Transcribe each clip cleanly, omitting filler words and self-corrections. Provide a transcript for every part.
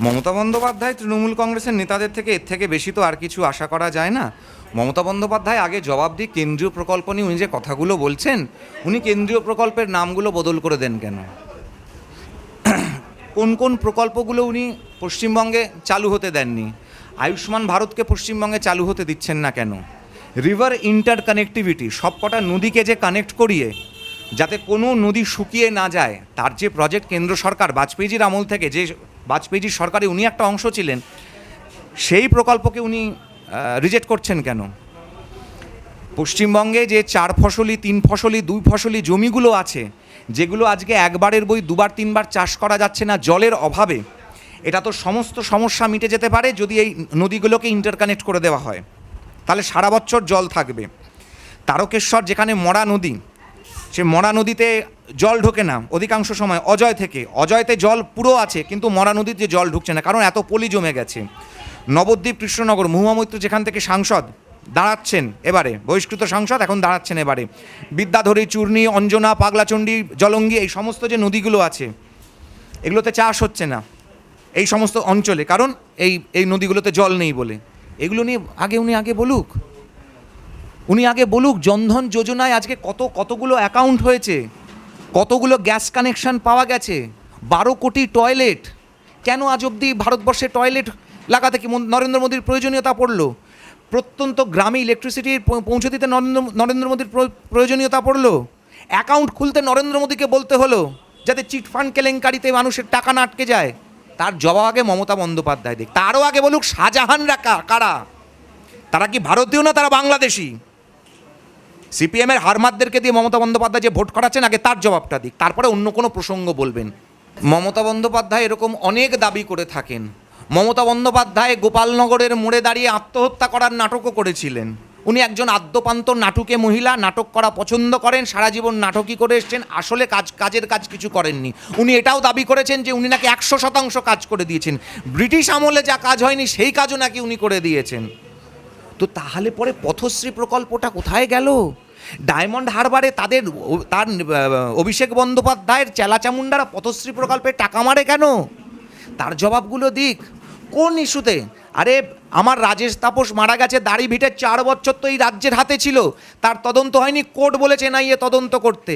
মমতা বন্দ্যোপাধ্যায় তৃণমূল কংগ্রেসের নেতাদের থেকে এর থেকে বেশি তো আর কিছু আশা করা যায় না। মমতা বন্দ্যোপাধ্যায় আগে জবাব দিই, কেন্দ্রীয় প্রকল্প নিয়ে উনি যে কথাগুলো বলছেন, উনি কেন্দ্রীয় প্রকল্পের নামগুলো বদল করে দেন কেন? কোন কোন প্রকল্পগুলো উনি পশ্চিমবঙ্গে চালু হতে দেননি? আয়ুষ্মান ভারতকে পশ্চিমবঙ্গে চালু হতে দিচ্ছেন না কেন? রিভার ইন্টার কানেক্টিভিটি, সব কটা নদীকে যে কানেক্ট করিয়ে যাতে কোনো নদী শুকিয়ে না যায়, তার যে প্রজেক্ট কেন্দ্র সরকার বাজপেয়ীজির আমল থেকে, যে বাজপেয়ীজির সরকারে উনি একটা অংশ ছিলেন, সেই প্রকল্পকে উনি রিজেক্ট করছেন কেন? পশ্চিমবঙ্গে যে 4 ফসলি 3 ফসলি 2 ফসলি জমিগুলো আছে, যেগুলো আজকে একবারের বই দুবার তিনবার চাষ করা যাচ্ছে না জলের অভাবে, এটা তো সমস্ত সমস্যা মিটে যেতে পারে যদি এই নদীগুলোকে ইন্টারকানেক্ট করে দেওয়া হয়, তাহলে সারা বছর জল থাকবে। তারকেশ্বর যেখানে মরা নদী, সে মরা নদীতে জল ঢোকে না অধিকাংশ সময়, অজয়তে জল পুরো আছে কিন্তু মরা নদীতে জল ঢুকছে না, কারণ এত পলি জমে গেছে। নবদ্বীপ কৃষ্ণনগর, মহুয়া মৈত্র যেখান থেকে সাংসদ দাঁড়াচ্ছেন এবারে, বহিষ্কৃত সাংসদ এখন দাঁড়াচ্ছেন এবারে, বিদ্যাধরী, চূর্ণী, অঞ্জনা, পাগলাচণ্ডী, জলঙ্গি, এই সমস্ত যে নদীগুলো আছে, এগুলোতে চাষ হচ্ছে না এই সমস্ত অঞ্চলে, কারণ এই নদীগুলোতে জল নেই বলে। এগুলো নিয়ে উনি আগে বলুক জনধন যোজনায় আজকে কতগুলো অ্যাকাউন্ট হয়েছে, কতগুলো গ্যাস কানেকশন পাওয়া গেছে, 12 কোটি টয়লেট। কেন আজ অবধি ভারতবর্ষে টয়লেট লাগাতে কি নরেন্দ্র মোদীর প্রয়োজনীয়তা পড়লো? প্রত্যন্ত গ্রামে ইলেকট্রিসিটি পৌঁছে দিতে নরেন্দ্র মোদীর প্রয়োজনীয়তা পড়লো? অ্যাকাউন্ট খুলতে নরেন্দ্র মোদীকে বলতে হলো যাতে চিটফান্ড কেলেঙ্কারিতে মানুষের টাকা না আটকে যায়? তার জবাব আগে মমতা বন্দ্যোপাধ্যায় দিক। তারও আগে বলুক শাহজাহানরা কারা, তারা কি ভারতীয় না তারা বাংলাদেশি? সিপিএমের হারমাতদেরকে দিয়ে মমতা বন্দ্যোপাধ্যায় যে ভোট করাচ্ছেন, আগে তার জবাবটা দিক, তারপরে অন্য কোনো প্রসঙ্গ বলবেন। মমতা বন্দ্যোপাধ্যায় এরকম অনেক দাবি করে থাকেন। মমতা বন্দ্যোপাধ্যায় গোপালনগরের মোড়ে দাঁড়িয়ে আত্মহত্যা করার নাটকও করেছিলেন। উনি একজন আদ্যপান্ত নাটুকে মহিলা, নাটক করা পছন্দ করেন, সারা জীবন নাটকই করে এসছেন, আসলে কাজের কাজ কিছু করেননি। উনি এটাও দাবি করেছেন যে উনি নাকি 100% কাজ করে দিয়েছেন, ব্রিটিশ আমলে যা কাজ হয়নি সেই কাজও নাকি উনি করে দিয়েছেন। তো তাহলে পরে পথশ্রী প্রকল্পটা কোথায় গেল? ডায়মন্ড হারবারে তার অভিষেক বন্দ্যোপাধ্যায়ের চেলাচামুন্ডারা পথশ্রী প্রকল্পে টাকা মারে কেন? তার জবাবগুলো দিক। কোন ইস্যুতে? আরে আমার রাজেশ তাপস মারা গেছে, দাড়ি ভিটে 4 বছর তো এই রাজ্যের হাতে ছিল, তার তদন্ত হয়নি, কোর্ট বলেছে এনআইএ তদন্ত করতে।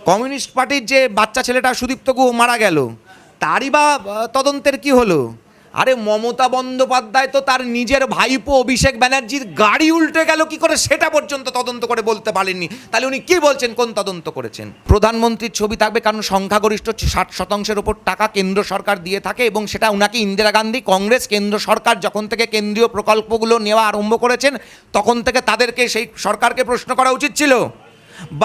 কমিউনিস্ট পার্টির যে বাচ্চা ছেলেটা সুদীপ্ত গুহ মারা গেল, তারই বা তদন্তের কি হলো? আরে মমতা বন্দ্যোপাধ্যায় তো তার নিজের ভাইপো অভিষেক ব্যানার্জির গাড়ি উল্টে গেল কি করে সেটা পর্যন্ত তদন্ত করে বলতে পারেননি, তাহলে উনি কি বলছেন কোন তদন্ত করেছেন? প্রধানমন্ত্রীর ছবি থাকবে, কারণ সংখ্যাগরিষ্ঠ 60% ওপর টাকা কেন্দ্র সরকার দিয়ে থাকে, এবং সেটা উনাকে ইন্দিরা গান্ধী কংগ্রেস কেন্দ্র সরকার যখন থেকে কেন্দ্রীয় প্রকল্পগুলো নেওয়া আরম্ভ করেছেন, তখন থেকে তাদেরকে সেই সরকারকে প্রশ্ন করা উচিত ছিল,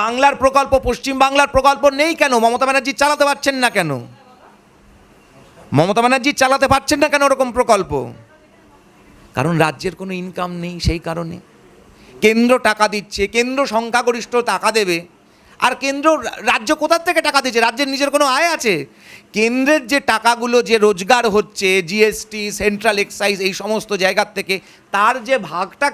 বাংলার প্রকল্প, পশ্চিম বাংলার প্রকল্প নেই কেন? মমতা ব্যানার্জি চালাতে পারছেন না কেন? ওরকম প্রকল্প? কারণ রাজ্যের কোনো ইনকাম নেই, সেই কারণে। কেন্দ্র টাকা দিচ্ছে, কেন্দ্র সংখ্যাগরিষ্ঠ টাকা দেবে, আর রাজ্য কোথার থেকে টাকা দিচ্ছে? রাজ্যের নিজের কোনো আয় আছে? কেন্দ্রের যে টাকাগুলো যে রোজগার হচ্ছে, জিএসটি, সেন্ট্রাল এক্সাইজ, এই সমস্ত জায়গার থেকে, তার যে ভাগটা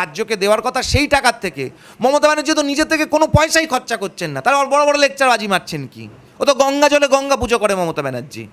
রাজ্যকে দেওয়ার কথা সেই টাকার থেকে মমতা ব্যানার্জি তো নিজের থেকে কোনো পয়সাই খরচা করছেন না, তারা বড় বড় লেকচার বাজি মারছেন কি? ও তো গঙ্গা জলে গঙ্গা পুজো করে মমতা ব্যানার্জি।